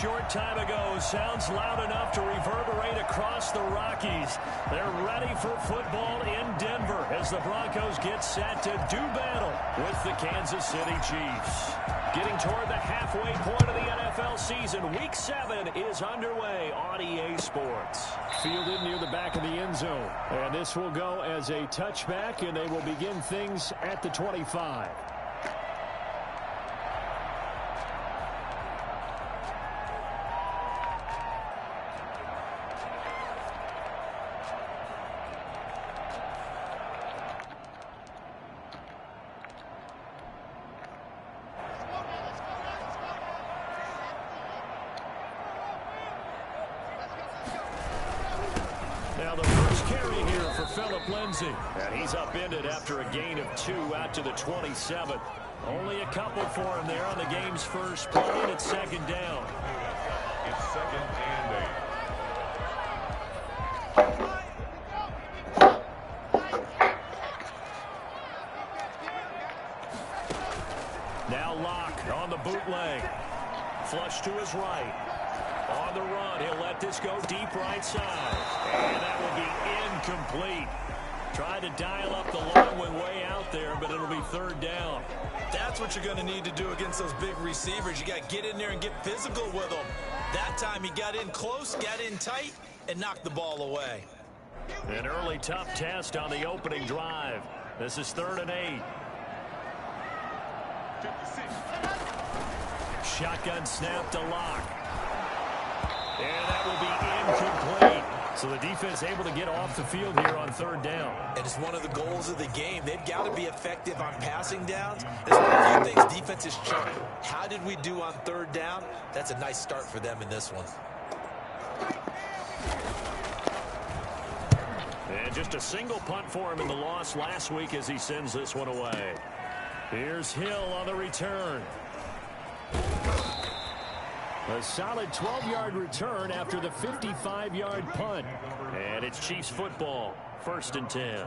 Short time ago sounds loud enough to reverberate across the Rockies. They're ready for football in Denver as the Broncos get set to do battle with the Kansas City Chiefs. Getting toward the halfway point of the NFL season, Week 7 is underway on EA Sports. Fielded near the back of the end zone. And this will go as a touchback, and they will begin things at the 25. Now the first carry here for Phillip Lindsay. And he's upended after a gain of 2 out to the 27. Only a couple for him there on the game's first play, and it's second down. It's second and 8. Now Locke on the bootleg. Flush to his right. On the run, he'll let this go deep right side. And that will be incomplete. Trying to dial up the long one way out there, but it'll be third down. That's what you're going to need to do against those big receivers. You got to get in there and get physical with them. That time he got in close, got in tight, and knocked the ball away. An early tough test on the opening drive. This is 3rd and 8. Shotgun snap to Locke. And that will be incomplete. So the defense able to get off the field here on 3rd down. And it's one of the goals of the game. They've got to be effective on passing downs. There's one of the few things defenses chart. How did we do on 3rd down? That's a nice start for them in this one. And just a single punt for him in the loss last week as he sends this one away. Here's Hill on the return. A solid 12-yard return after the 55-yard punt. And it's Chiefs football, 1st and 10.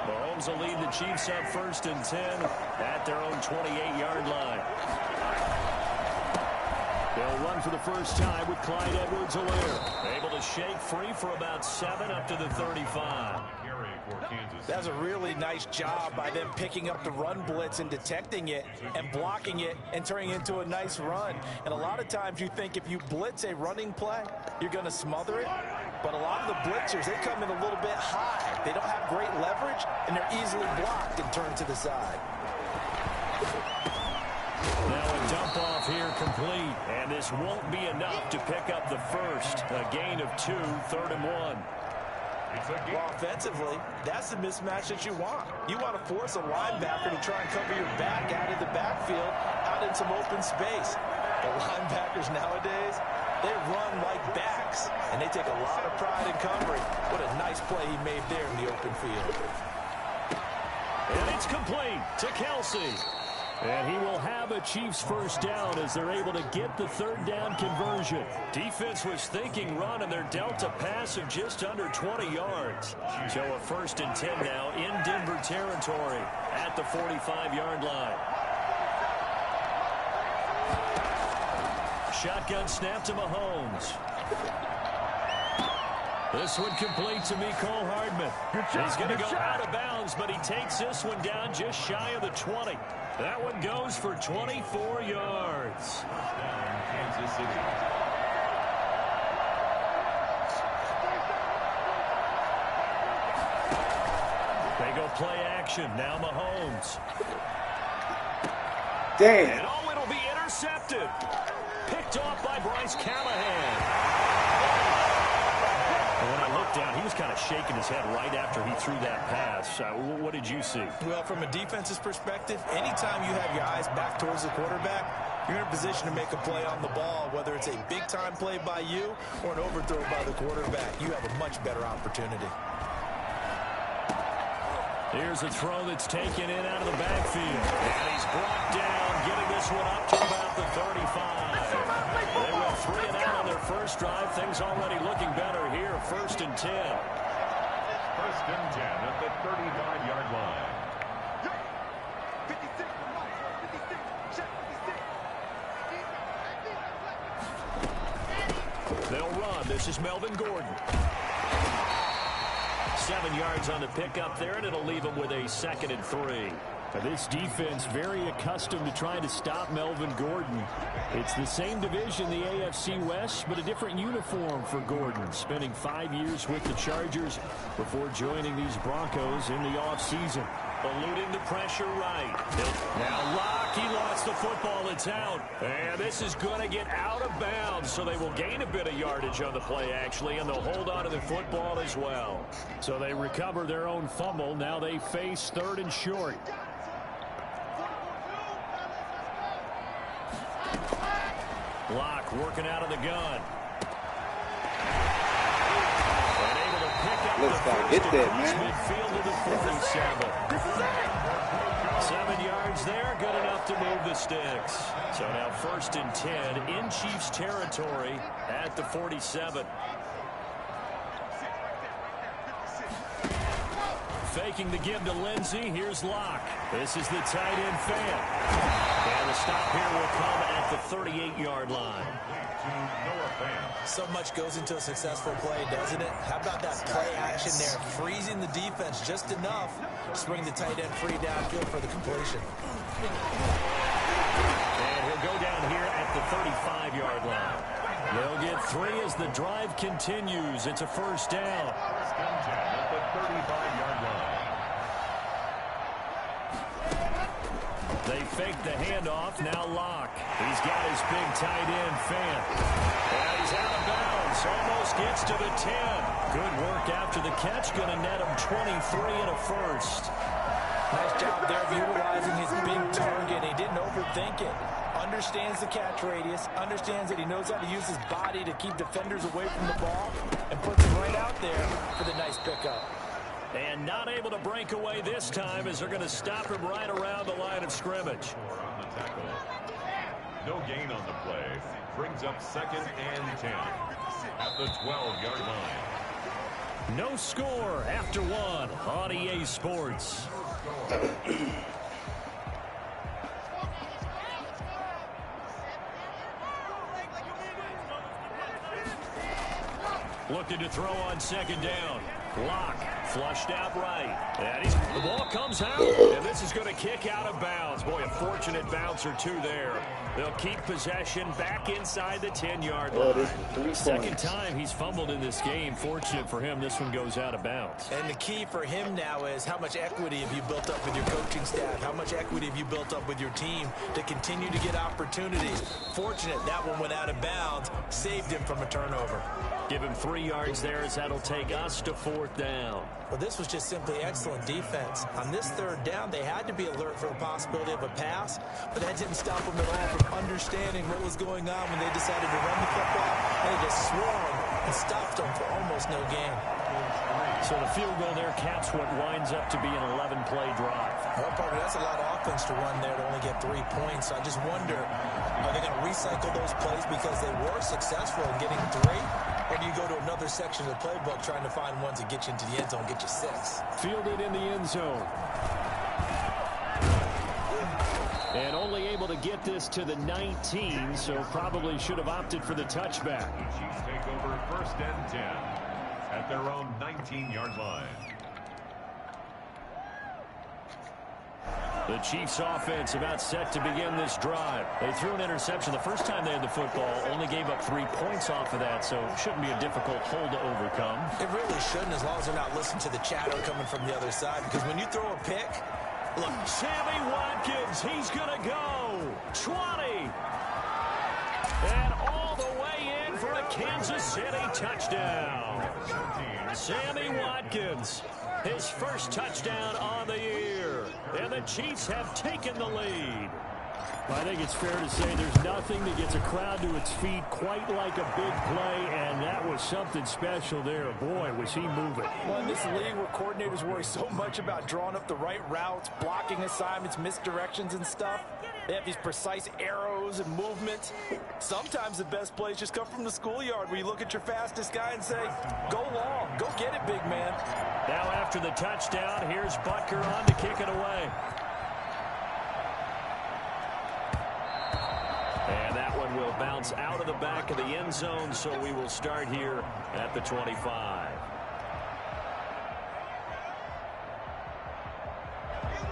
Mahomes will lead the Chiefs up 1st and 10 at their own 28-yard line. They'll run for the first time with Clyde Edwards-Helaire. Able to shake free for about 7 up to the 35. That's a really nice job by them picking up the run blitz and detecting it and blocking it and turning it into a nice run. And a lot of times you think if you blitz a running play, you're going to smother it. But a lot of the blitzers, they come in a little bit high. They don't have great leverage, and they're easily blocked and turned to the side. Now a dump off here complete, and this won't be enough to pick up the first. A gain of 2, 3rd and 1. Well, offensively, that's the mismatch that you want. You want to force a linebacker to try and cover your back out of the backfield, out in some open space. The linebackers nowadays, they run like backs, and they take a lot of pride in covering. What a nice play he made there in the open field. And it's complete to Kelsey. And he will have a Chiefs first down as they're able to get the 3rd down conversion. Defense was thinking run, and they're dealt a pass of just under 20 yards. So a 1st and 10 now in Denver territory at the 45-yard line. Shotgun snap to Mahomes. This one complete to Mecole Hardman. He's going to go out of bounds, but he takes this one down just shy of the 20. That one goes for 24 yards. Kansas City. They go play action. Now Mahomes. Damn. And oh, it'll be intercepted. Picked off by Bryce Callahan. When I looked down, he was kind of shaking his head right after he threw that pass. What did you see? Well, from a defense's perspective, anytime you have your eyes back towards the quarterback, you're in a position to make a play on the ball, whether it's a big-time play by you or an overthrow by the quarterback. You have a much better opportunity. Here's a throw that's taken in out of the backfield. And he's brought down, getting this one up to about the 35. They went 3 and out on their first drive. Things already looking better here, 1st and 10. First and 10 at the 35-yard line. They'll run. This is Melvin Gordon. 7 yards on the pickup there, and it'll leave him with a 2nd and 3. This defense very accustomed to trying to stop Melvin Gordon. It's the same division, the AFC West, but a different uniform for Gordon, spending 5 years with the Chargers before joining these Broncos in the offseason. Eluding the pressure right. Now Locke, he lost the football. It's out. And this is going to get out of bounds, so they will gain a bit of yardage on the play, actually, and they'll hold on to the football as well. So they recover their own fumble. Now they face 3rd and short. Locke working out of the gun. And able to pick up the first get that, man. midfield to the 47. 7 yards there, good enough to move the sticks. So now 1st and 10 in Chiefs territory at the 47. Faking the give to Lindsey. Here's Locke. This is the tight end fan. And the stop here will come at the 38-yard line. So much goes into a successful play, doesn't it? How about that play action there, freezing the defense just enough to bring the tight end free downfield for the completion. And he'll go down here at the 35-yard line. They'll get 3 as the drive continues. It's a 1st down. First and 10 at the 35-yard line. They fake the handoff. Now Locke. He's got his big tight end fan. And he's out of bounds. Almost gets to the 10. Good work after the catch. Going to net him 23 and a 1st. Nice job there of utilizing his big target. He didn't overthink it. Understands the catch radius. Understands that he knows how to use his body to keep defenders away from the ball. And puts him right out there for the nice pickup. And not able to break away this time as they're going to stop him right around the line of scrimmage. On the tackle. No gain on the play. Brings up 2nd and 10 at the 12-yard line. No score after 1 on EA Sports. Looking to throw on 2nd down. Locke flushed out right. And the ball comes out, and this is going to kick out of bounds. Boy, a fortunate bounce or 2 there. They'll keep possession back inside the 10-yard line. 2nd time he's fumbled in this game. Fortunate for him, this one goes out of bounds. And the key for him now is how much equity have you built up with your coaching staff? How much equity have you built up with your team to continue to get opportunities? Fortunate that one went out of bounds, saved him from a turnover. Give him 3 yards there as that'll take us to 4th down. Well, this was just simply excellent defense. On this 3rd down, they had to be alert for the possibility of a pass, but that didn't stop them at all from understanding what was going on when they decided to run the football. They just swarmed and stopped them for almost no gain. So the field goal there caps what winds up to be an 11-play drive. Well, partner, that's a lot of offense to run there to only get 3 points. So I just wonder, are they going to recycle those plays because they were successful in getting 3? Or do you go to another section of the playbook trying to find ones that get you into the end zone, get you 6? Fielded in the end zone. And only able to get this to the 19, so probably should have opted for the touchback. Chiefs take over 1st and 10 at their own 19-yard line. The Chiefs offense about set to begin this drive. They threw an interception the first time they had the football, only gave up 3 points off of that, so it shouldn't be a difficult hole to overcome. It really shouldn't, as long as they're not listening to the chatter coming from the other side, because when you throw a pick, look, Sammy Watkins, he's going to go 20. And all the way in for a Kansas City touchdown. Sammy Watkins, his first touchdown on the year. And the Chiefs have taken the lead. I think it's fair to say there's nothing that gets a crowd to its feet quite like a big play, and that was something special there. Boy, was he moving. Well, in this league where coordinators worry so much about drawing up the right routes, blocking assignments, misdirections and stuff, they have these precise arrows and movements. Sometimes the best plays just come from the schoolyard where you look at your fastest guy and say, go long, go get it, big man. Now after the touchdown, here's Butker on to kick it away. And that one will bounce out of the back of the end zone, so we will start here at the 25.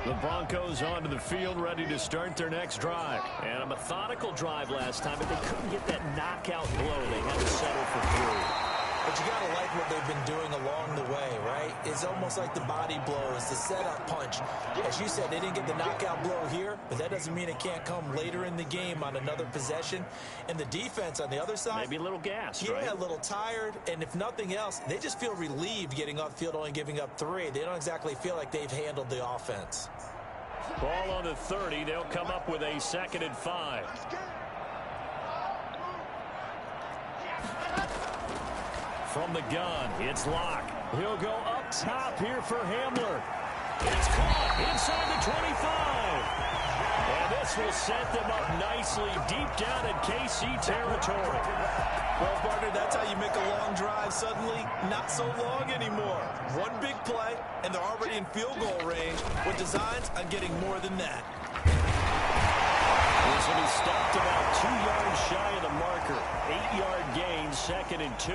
The Broncos onto the field, ready to start their next drive. And a methodical drive last time, but they couldn't get that knockout blow. They had to settle for 3. But you got to like what they've been doing along the way, right? It's almost like the body blows, the setup punch. As you said, they didn't get the knockout blow here, but that doesn't mean it can't come later in the game on another possession. And the defense on the other side, maybe a little gassed, yeah, right? A little tired. And if nothing else, they just feel relieved getting off the field, only giving up 3. They don't exactly feel like they've handled the offense. Ball on the 30. They'll come up with a 2nd and 5. From the gun, it's Locke. He'll go up top here for Hamler. It's caught inside the 25. And this will set them up nicely deep down in KC territory. Well, partner, that's how you make a long drive suddenly not so long anymore. One big play, and they're already in field goal range with designs on getting more than that. This will be stopped about 2 yards shy of the marker. 8-yard gain, 2nd and 2.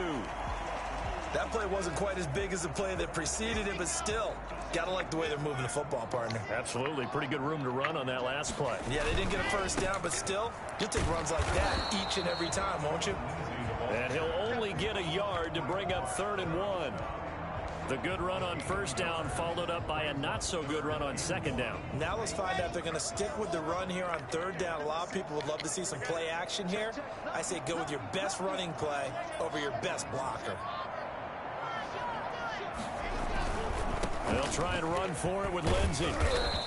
That play wasn't quite as big as the play that preceded it, but still, gotta like the way they're moving the football, partner. Absolutely. Pretty good room to run on that last play. Yeah, they didn't get a first down, but still, you'll take runs like that each and every time, won't you? And he'll only get a yard to bring up 3rd and 1. The good run on first down followed up by a not-so-good run on 2nd down. Now let's find out if they're going to stick with the run here on 3rd down. A lot of people would love to see some play action here. I say go with your best running play over your best blocker. They'll try and run for it with Lindsey.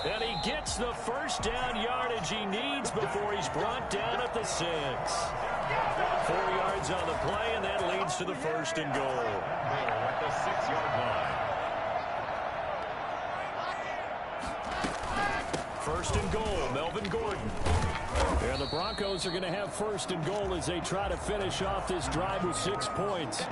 And he gets the first down yardage he needs before he's brought down at the 6. 4 yards on the play, and that leads to the 1st and goal. At the 6-yard line. 1st and goal, Melvin Gordon. And the Broncos are going to have 1st and goal as they try to finish off this drive with 6 points.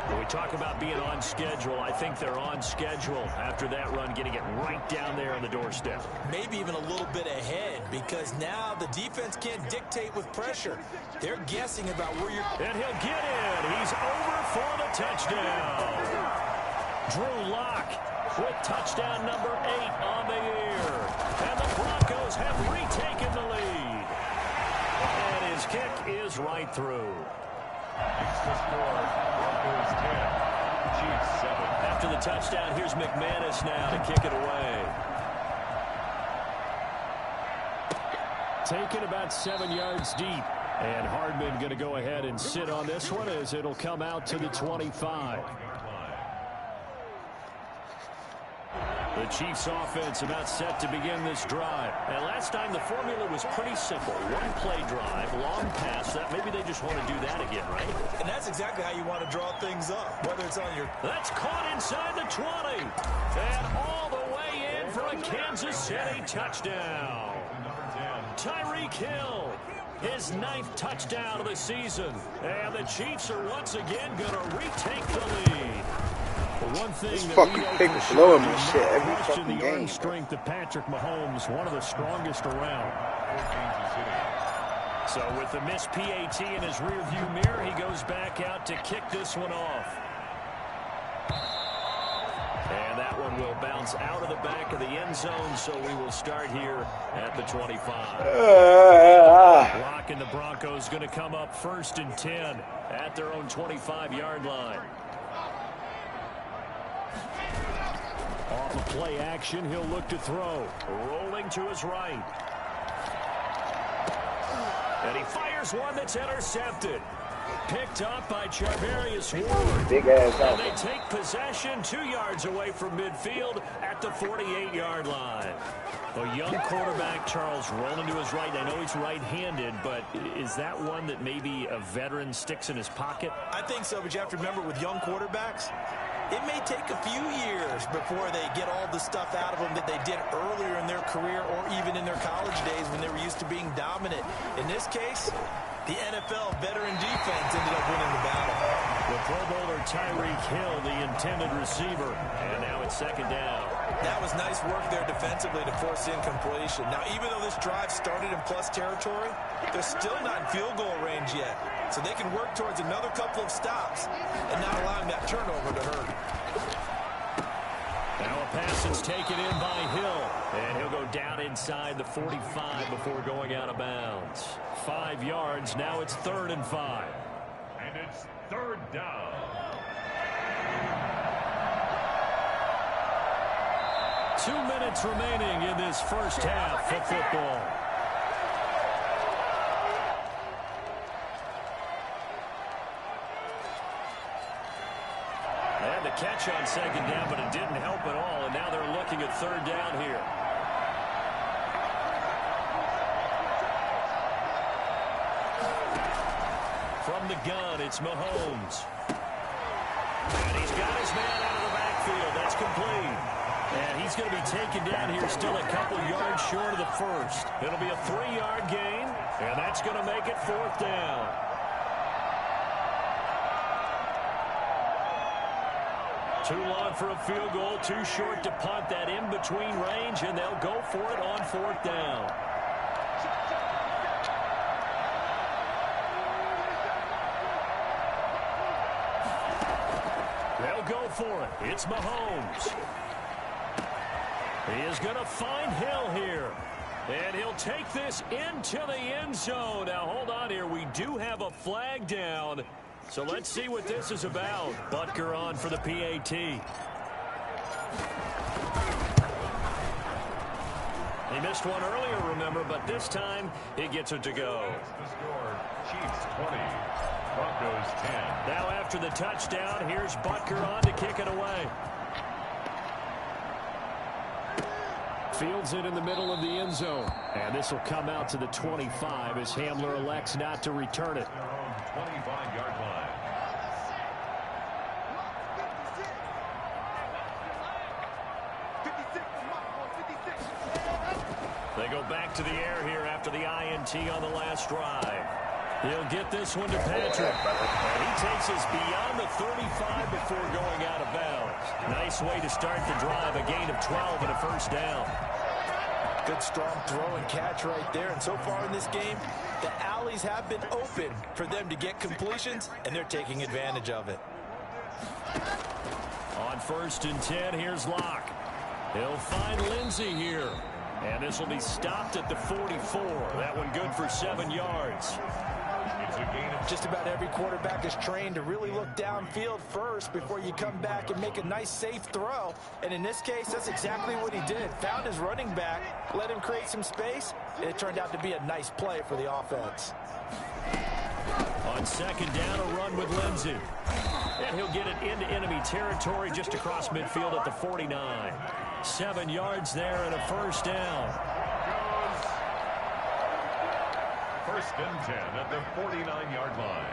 When we talk about being on schedule, I think they're on schedule after that run, getting it right down there on the doorstep. Maybe even a little bit ahead, because now the defense can't dictate with pressure. They're guessing about where you're... And he'll get in. He's over for the touchdown. Drew Lock with touchdown number 8 on the year. And the Broncos have retaken the lead. And his kick is right through. Extra score, Broncos 10, Chiefs 7. After the touchdown, here's McManus now to kick it away. Taken about 7 yards deep. And Hardman going to go ahead and sit on this one as it'll come out to the 25. The Chiefs offense about set to begin this drive. And last time the formula was pretty simple. One play drive, long pass. That maybe they just want to do that again, right? And that's exactly how you want to draw things up, whether it's on your... That's caught inside the 20. And all the way in for a Kansas City touchdown. Tyreek Hill, his 9th touchdown of the season. And the Chiefs are once again going to retake the lead. One thing this that fucking pick is blowing me shit every fucking the game. arm strength of Patrick Mahomes, one of the strongest around. So with the missed PAT in his rearview mirror, he goes back out to kick this one off. And that one will bounce out of the back of the end zone, so we will start here at the 25. Lock and the Broncos going to come up 1st and 10 at their own 25-yard line. Off of play action, he'll look to throw. Rolling to his right. And he fires one that's intercepted. Picked up by Charvarius Ward. Big ass And out. they take possession 2 yards away from midfield at the 48-yard line. A young quarterback, Charles, rolling to his right. I know he's right-handed, but is that one that maybe a veteran sticks in his pocket? I think so, but you have to remember with young quarterbacks, it may take a few years before they get all the stuff out of them that they did earlier in their career or even in their college days when they were used to being dominant. In this case, the NFL veteran defense ended up winning the battle. The Pro Bowler Tyreek Hill, the intended receiver. And now it's second down. That was nice work there defensively to force incompletion. Now, even though this drive started in plus territory, they're still not in field goal range yet. So they can work towards another couple of stops and not allowing that turnover to hurt. Now a pass is taken in by Hill. And he'll go down inside the 45 before going out of bounds. 5 yards. Now it's 3rd and 5. And it's 3rd down. Two minutes remaining in this first half of football. They had the catch on second down, but it didn't help at all. And now they're looking at 3rd down here. From the gun, it's Mahomes. And he's got his man out of the backfield. That's complete. And he's going to be taken down here still a couple yards short of the first. It'll be a 3-yard gain, and that's going to make it 4th down. Too long for a field goal, too short to punt. That in-between range, and they'll go for it on 4th down. They'll go for it. It's Mahomes. He is going to find Hill here. And he'll take this into the end zone. Now, hold on here. We do have a flag down. So let's see what this is about. Butker on for the PAT. He missed one earlier, remember, but this time he gets it to go. The score, Chiefs 20, Broncos 10. Now after the touchdown, here's Butker on to kick it away. Fields it in the middle of the end zone. And this will come out to the 25 as Hamler elects not to return it. Their own 25-yard line. They go back to the air here after the INT on the last drive. He'll get this one to Patrick. And he takes us beyond the 35 before going out of bounds. Nice way to start the drive. A gain of 12 and a 1st down. Good strong throw and catch right there. And so far in this game, the alleys have been open for them to get completions, and they're taking advantage of it. On 1st and 10, here's Locke. He'll find Lindsey here. And this will be stopped at the 44. That one good for 7 yards. It's a gain of Just about every quarterback is trained to really look downfield first before you come back and make a nice, safe throw. And in this case, that's exactly what he did. Found his running back, let him create some space, and it turned out to be a nice play for the offense. On 2nd down, a run with Lindsey. And he'll get it into enemy territory just across midfield at the 49. 7 yards there and a 1st down. 1st and 10 at the 49-yard line.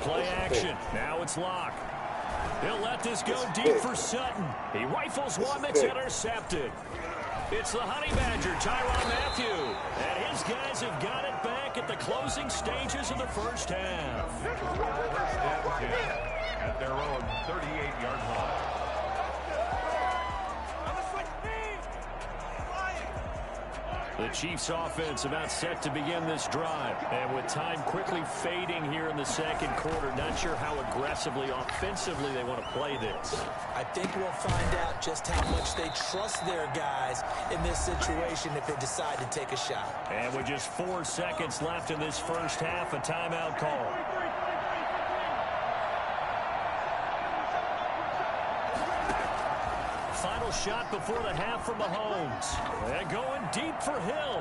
Play action. Now it's Locke. He'll let this go deep for Sutton. He rifles one that's intercepted. It's the Honey Badger, Tyrann Mathieu. And his guys have got it back at the closing stages of the first half. 1st and 10 at their own 38-yard line. The Chiefs offense about set to begin this drive. And with time quickly fading here in the 2nd quarter, not sure how aggressively, offensively they want to play this. I think we'll find out just how much they trust their guys in this situation if they decide to take a shot. And with just 4 seconds left in this first half, a timeout call. final shot before the half for Mahomes. And going deep for Hill.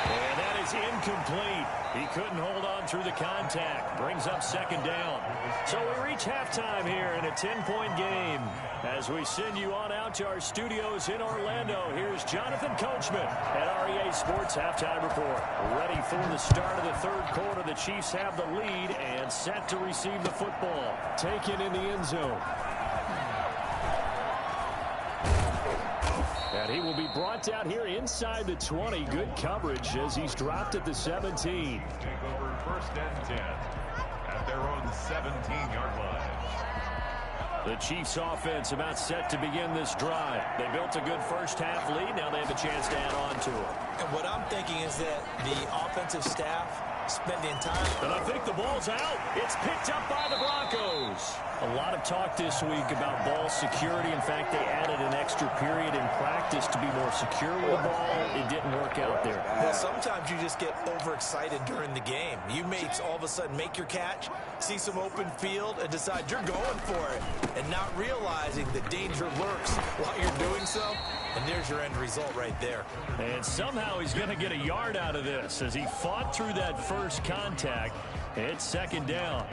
And that is incomplete. He couldn't hold on through the contact. Brings up second down. So we reach halftime here in a 10-point game. As we send you on out to our studios in Orlando, here's Jonathan Coachman at REA Sports Halftime Report. Ready for the start of the third quarter. The Chiefs have the lead and set to receive the football. Taken in the end zone. And he will be brought down here inside the 20. Good coverage as he's dropped at the 17. Take over first and 10 at their own 17-yard line. The Chiefs offense about set to begin this drive. They built a good first half lead. Now they have a chance to add on to it. And what I'm thinking is that the offensive staff spent the entire... And I think the ball's out. It's picked up by the Broncos. A lot of talk this week about ball security. In fact, they added an extra period in practice to be more secure with the ball. It didn't work out there. Well, sometimes you just get overexcited during the game. You may all of a sudden make your catch, see some open field, and decide you're going for it, and not realizing the danger lurks while you're doing so. And there's your end result right there. And somehow he's going to get a yard out of this as he fought through that first contact. It's second down.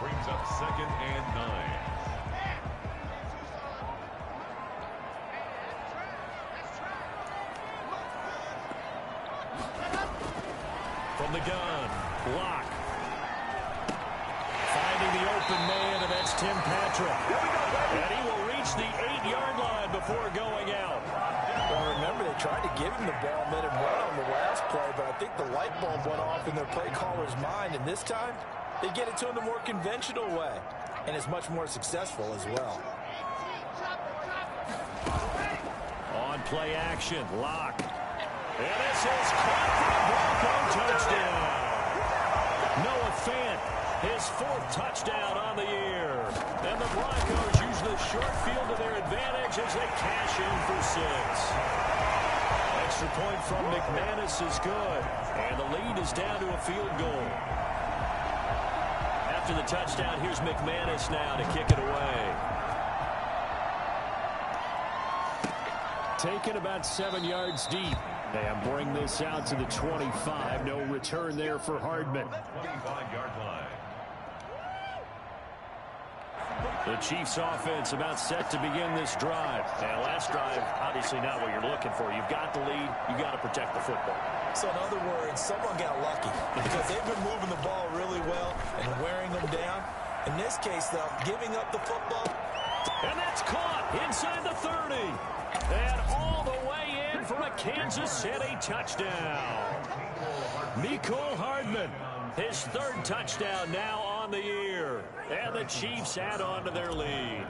Brings up second and 9. From the gun, Block. Finding the open man, and that's Tim Patrick. And he will reach the 8-yard line before going out. Well, remember, they tried to give him the ball and let him run on the last play, but I think the light bulb went off in their play caller's mind, and this time, they get it to him the more conventional way, and it's much more successful as well. On play action, Lock. And this is caught for a Bronco touchdown. Noah Fant, his 4th touchdown on the year. And the Broncos use the short field to their advantage as they cash in for 6. Extra point from McManus is good. And the lead is down to a field goal. After the touchdown, here's McManus now to kick it away. Taken about 7 yards deep. And bring this out to the 25. No return there for Hardman. 25-yard line. The Chiefs offense about set to begin this drive. And last drive, obviously not what you're looking for. You've got the lead. You've got to protect the football. So in other words, someone got lucky because they've been moving the ball really well and wearing them down. In this case, though, giving up the football. And that's caught inside the 30. And all the way in for a Kansas City touchdown. Mecole Hardman, his 3rd touchdown now on the year. And the Chiefs add on to their lead.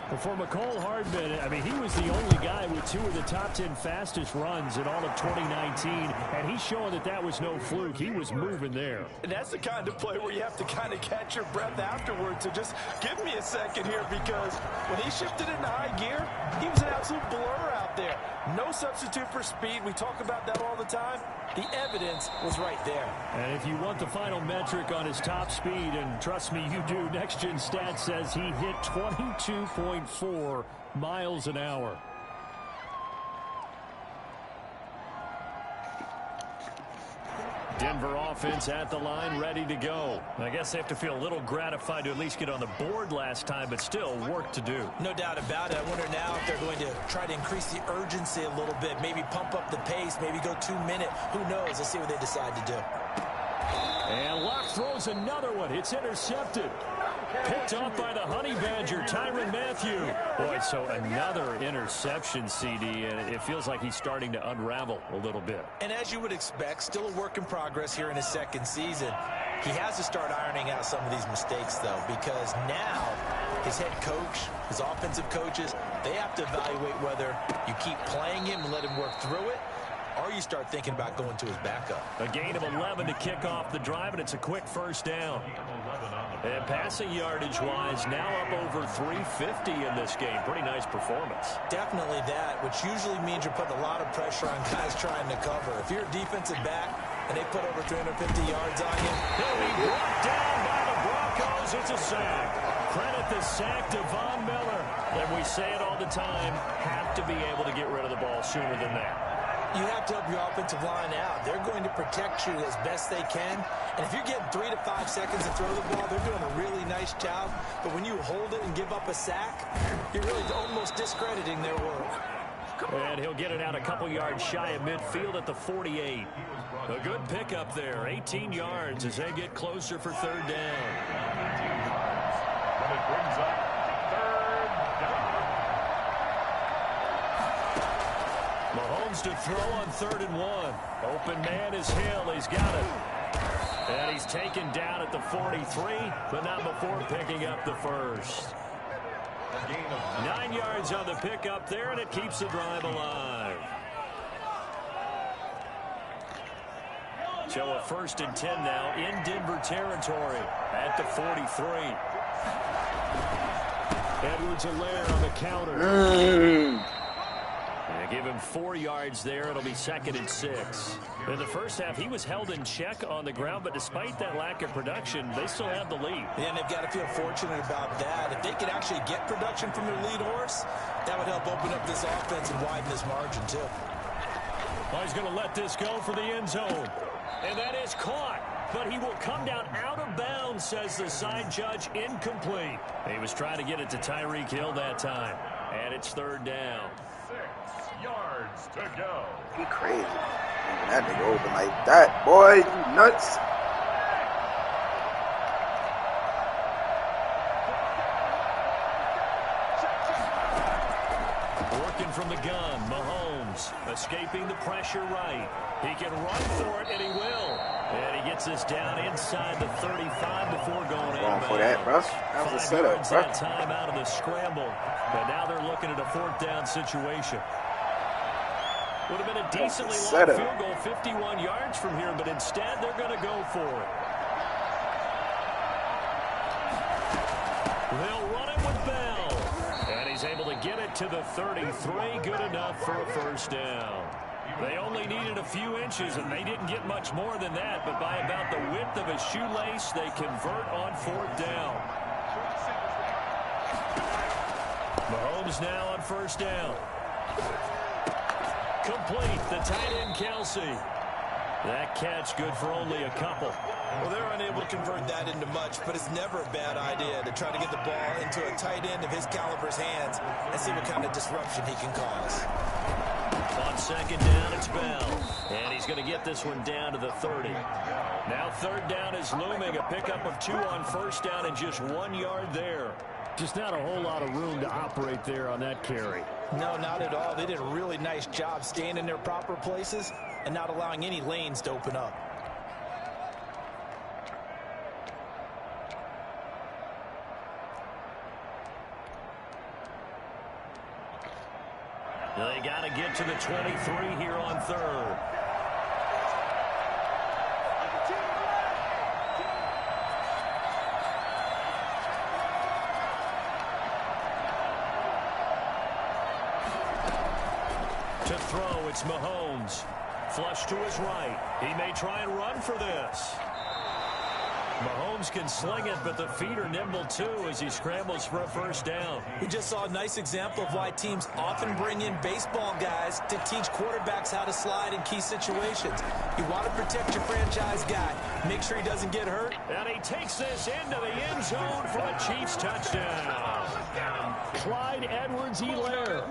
Well, for Mecole Hardman, I mean, he was the only guy with 2 of the top 10 fastest runs in all of 2019, and he's showing that that was no fluke. He was moving there. And that's the kind of play where you have to kind of catch your breath afterwards. So just give me a second here, because when he shifted into high gear, he was an absolute blur out there. No substitute for speed. We talk about that all the time. The evidence was right there. And if you want the final metric on his top speed, and trust me, you do, Next Gen Stats says he hit 22.4 miles an hour. Denver offense at the line, ready to go. I guess they have to feel a little gratified to at least get on the board last time, but still work to do. No doubt about it. I wonder now if they're going to try to increase the urgency a little bit, maybe pump up the pace, maybe go 2-minute. Who knows? Let's see what they decide to do. And Locke throws another one. It's intercepted. Picked off by the Honey Badger, Tyrann Mathieu. Boy, so another interception, CD, and it feels like he's starting to unravel a little bit. And as you would expect, still a work in progress here in his 2nd season. He has to start ironing out some of these mistakes, though, because now his head coach, his offensive coaches, they have to evaluate whether you keep playing him and let him work through it, or you start thinking about going to his backup. A gain of 11 to kick off the drive, and it's a quick first down. And passing yardage-wise, now up over 350 in this game. Pretty nice performance. Definitely that, which usually means you're putting a lot of pressure on guys trying to cover. If you're a defensive back and they put over 350 yards on you, he'll be brought down by the Broncos. It's a sack. Credit with the sack to Von Miller. And we say it all the time, have to be able to get rid of the ball sooner than that. You have to help your offensive line out. They're going to protect you as best they can. And if you're getting 3 to 5 seconds to throw the ball, they're doing a really nice job. But when you hold it and give up a sack, you're really almost discrediting their work. And he'll get it out a couple yards shy of midfield at the 48. A good pickup there, 18 yards as they get closer for third down. And it brings up third down. Mahomes to throw on 3rd and 1. Open man is Hill. He's got it. And he's taken down at the 43, but not before picking up the first. 9 yards on the pickup there, and it keeps the drive alive. So a 1st and 10 now in Denver territory at the 43. Edwards-Helaire on the counter. Give him 4 yards there. It'll be 2nd and 6. In the first half, he was held in check on the ground, but despite that lack of production, they still have the lead. Yeah, and they've got to feel fortunate about that. If they could actually get production from their lead horse, that would help open up this offense and widen this margin, too. Well, he's going to let this go for the end zone. And that is caught. But he will come down out of bounds, says the side judge. Incomplete. He was trying to get it to Tyreek Hill that time. And it's 3rd down. 6 yards to go. You crazy. Leaving that nigga open like that, boy. You nuts. Working from the gun, Mahomes escaping the pressure right. He can run for it, and he will. And he gets this down inside the 35 before going Going for that, bro. That was a setup, bro. That time out of the scramble. And now they're looking at a 4th down situation. Would have been a decently long field goal, 51 yards from here, but instead they're going to go for it. They'll run it with Bell. And he's able to get it to the 33. Good enough for a 1st down. They only needed a few inches, and they didn't get much more than that. But by about the width of a shoelace, they convert on 4th down. Mahomes now on 1st down. Complete, the tight end Kelsey. That catch good for only a couple. Well, they're unable to convert that into much, but it's never a bad idea to try to get the ball into a tight end of his caliber's hands and see what kind of disruption he can cause. On 2nd down, it's Bell. And he's going to get this one down to the 30. Now 3rd down is looming. A pickup of 2 on 1st down and just 1 yard there. Just not a whole lot of room to operate there on that carry. No, not at all. They did a really nice job staying in their proper places and not allowing any lanes to open up. They got to get to the 23 here on 3rd. To throw, it's Mahomes. Flush to his right. He may try and run for this. Mahomes can sling it, but the feet are nimble too as he scrambles for a 1st down. We just saw a nice example of why teams often bring in baseball guys to teach quarterbacks how to slide in key situations. You want to protect your franchise guy. Make sure he doesn't get hurt. And he takes this into the end zone for a Chiefs touchdown. Clyde Edwards-Helaire.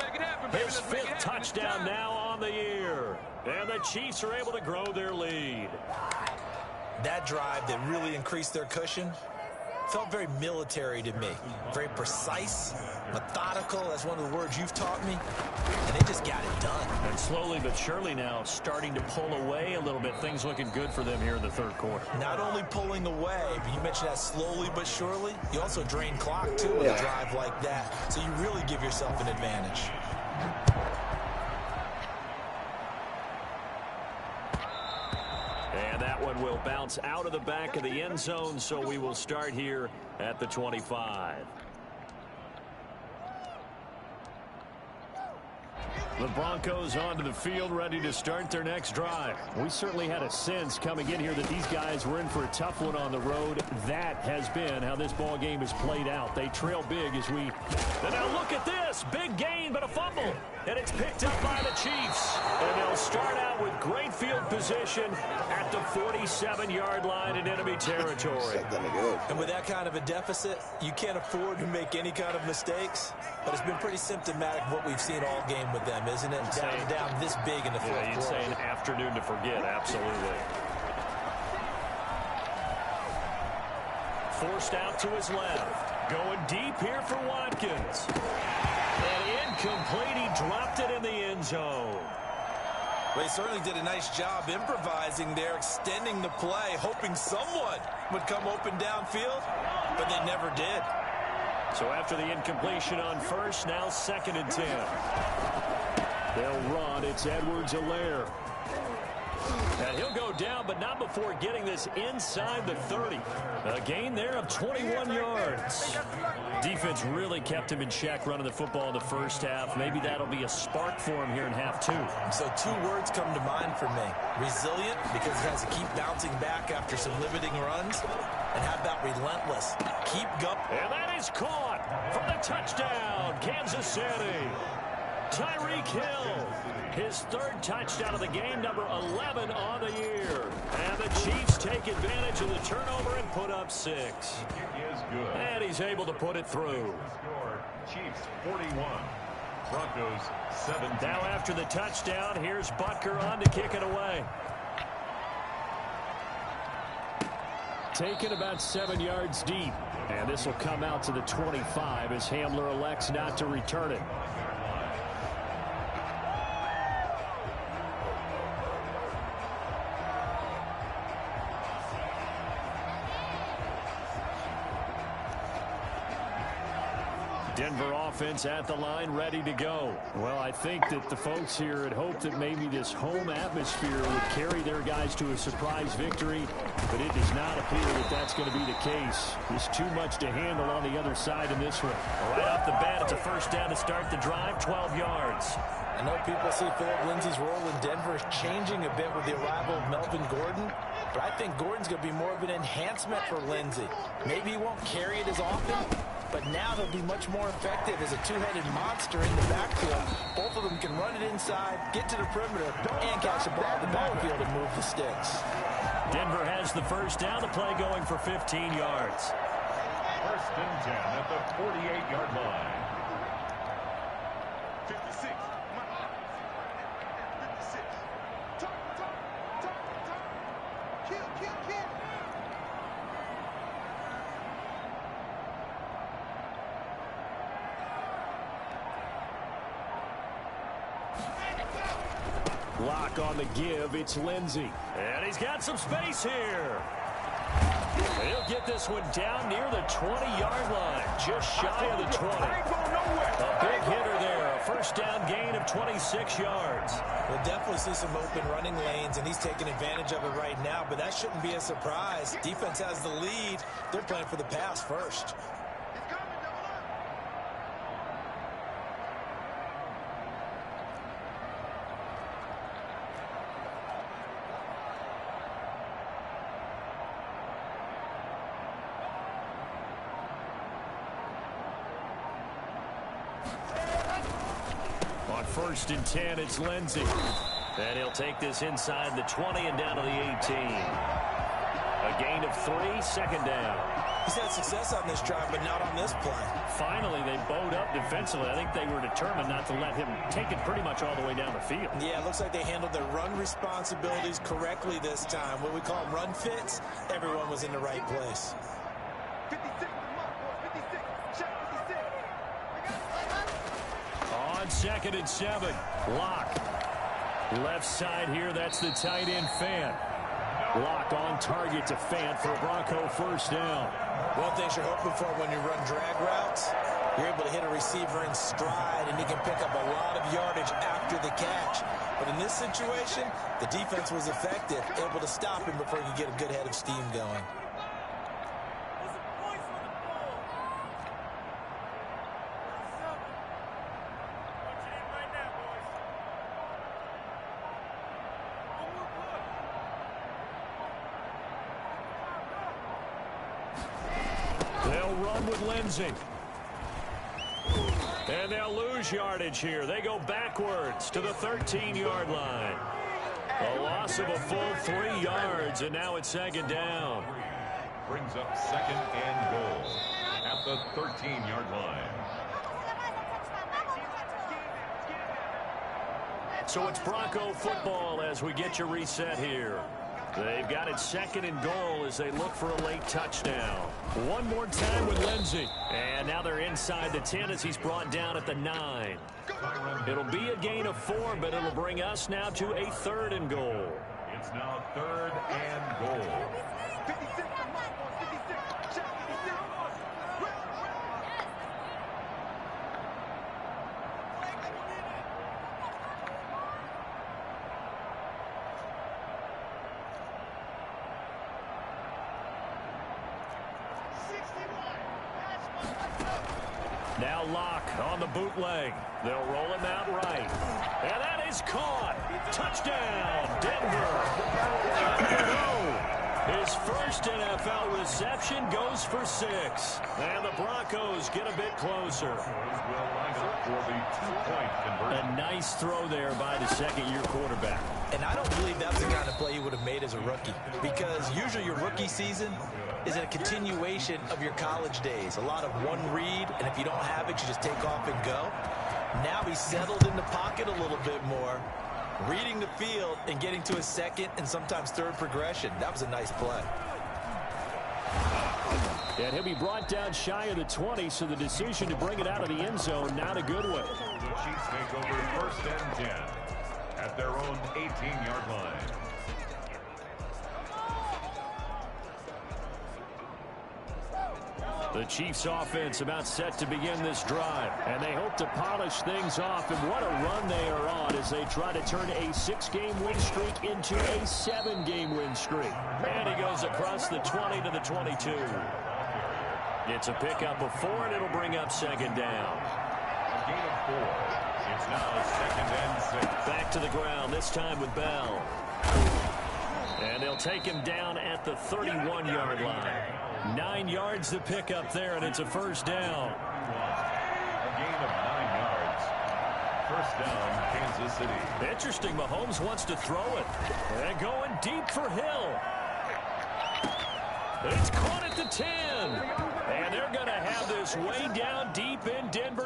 His 5th touchdown now on the year. And the Chiefs are able to grow their lead. That drive that really increased their cushion felt very military to me. Very precise, methodical. That's one of the words you've taught me. And they just got it done. And slowly but surely now starting to pull away a little bit. Things looking good for them here in the 3rd quarter. Not only pulling away, but you mentioned that slowly but surely. You also drain clock, too, with a drive like that. So you really give yourself an advantage. And that one will bounce out of the back of the end zone, so we will start here at the 25. The Broncos onto the field, ready to start their next drive. We certainly had a sense coming in here that these guys were in for a tough one on the road. That has been how this ball game has played out. They trail big as we... And now look at this. Big gain, but a fumble. And it's picked up by the Chiefs. And they'll start out with great field position at the 47-yard line in enemy territory. And with that kind of a deficit, you can't afford to make any kind of mistakes. But it's been pretty symptomatic of what we've seen all game with them, isn't it? Down this big in the fourth quarter. Yeah, you'd say an afternoon to forget, absolutely. Forced out to his left. Going deep here for Watkins. And incomplete. He dropped it in the end zone. Well, he certainly did a nice job improvising there, extending the play, hoping someone would come open downfield, but they never did. So after the incompletion on first, now 2nd and 10. They'll run. It's Edwards-Helaire. And he'll go down, but not before getting this inside the 30. A gain there of 21 yards. Defense really kept him in check running the football in the first half. Maybe that'll be a spark for him here in half 2. So 2 words come to mind for me. Resilient, because he has to keep bouncing back after some limiting runs. And how about relentless? Keep going. And that is caught for the touchdown, Kansas City. Tyreek Hill, his 3rd touchdown of the game, number 11 on the year. And the Chiefs take advantage of the turnover and put up 6. And he's able to put it through. Chiefs 41, Broncos 17. Now after the touchdown, here's Butker on to kick it away. Taken about 7 yards deep. And this will come out to the 25 as Hamler elects not to return it. Denver offense at the line, ready to go. Well, I think that the folks here had hoped that maybe this home atmosphere would carry their guys to a surprise victory, but it does not appear that that's going to be the case. There's too much to handle on the other side in this one. Right off the bat, it's a first down to start the drive, 12 yards. I know people see Philip Lindsay's role in Denver changing a bit with the arrival of Melvin Gordon, but I think Gordon's going to be more of an enhancement for Lindsay. Maybe he won't carry it as often, but now he'll be much more effective as a two-headed monster in the backfield. Both of them can run it inside, get to the perimeter, and catch the ball in the backfield and move the sticks. Denver has the first down, the play going for 15 yards. 1st and 10 at the 48-yard line. 56. 56. Kill. Lock on the give. It's Lindsay. And he's got some space here. He'll get this one down near the 20-yard line, just shy of the 20. A big hitter there, a first down gain of 26 yards. We'll definitely see some open running lanes, and he's taking advantage of it right now, but that shouldn't be a surprise. Defense has the lead. They're playing for the pass first. On 1st and 10, it's Lindsay. And he'll take this inside the 20 and down to the 18. A gain of 3, 2nd down. He's had success on this drive, but not on this play. Finally, they bowed up defensively. I think they were determined not to let him take it pretty much all the way down the field. Yeah, it looks like they handled their run responsibilities correctly this time. What we call them run fits, everyone was in the right place. 56. On 2nd and 7, Lock. Left side here, that's the tight end Fant. Lock on target to Fant for a Bronco first down. One of the things you're hoping for when you run drag routes, you're able to hit a receiver in stride, and he can pick up a lot of yardage after the catch. But in this situation, the defense was effective, able to stop him before he could get a good head of steam going. They'll run with Lindsey. And they'll lose yardage here. They go backwards to the 13-yard line. A loss of a full 3 yards, and now it's second down. Brings up second and goal at the 13-yard line. So it's Bronco football as we get you reset here. They've got it second and goal as they look for a late touchdown. One more time with Lindsey. And now they're inside the 10 as he's brought down at the 9. It'll be a gain of 4, but it'll bring us now to a 3rd and goal. It's now 3rd and goal. Now Locke on the bootleg. They'll roll him out right. And that is caught. Touchdown, Denver. His first NFL reception goes for 6. And the Broncos get a bit closer. A nice throw there by the second-year quarterback. And I don't believe that's the kind of play he would have made as a rookie, because usually your rookie season is a continuation of your college days. A lot of one read, and if you don't have it, you just take off and go. Now he's settled in the pocket a little bit more, reading the field and getting to a second and sometimes third progression. That was a nice play. And he'll be brought down shy of the 20, so the decision to bring it out of the end zone, not a good one. The Chiefs take over 1st and 10 at their own 18-yard line. The Chiefs offense about set to begin this drive, and they hope to polish things off. And what a run they are on as they try to turn a 6-game win streak into a 7-game win streak. And he goes across the 20 to the 22. It's a pickup of 4, and it'll bring up second down. A gain of 4. It's now 2nd and 6. Back to the ground, this time with Bell. And they'll take him down at the 31-yard line. 9 yards to pick up there, and it's a first down. A gain of 9 yards. First down, Kansas City. Interesting, Mahomes wants to throw it. And going deep for Hill. It's caught at the 10. And they're going to have this way down deep in Denver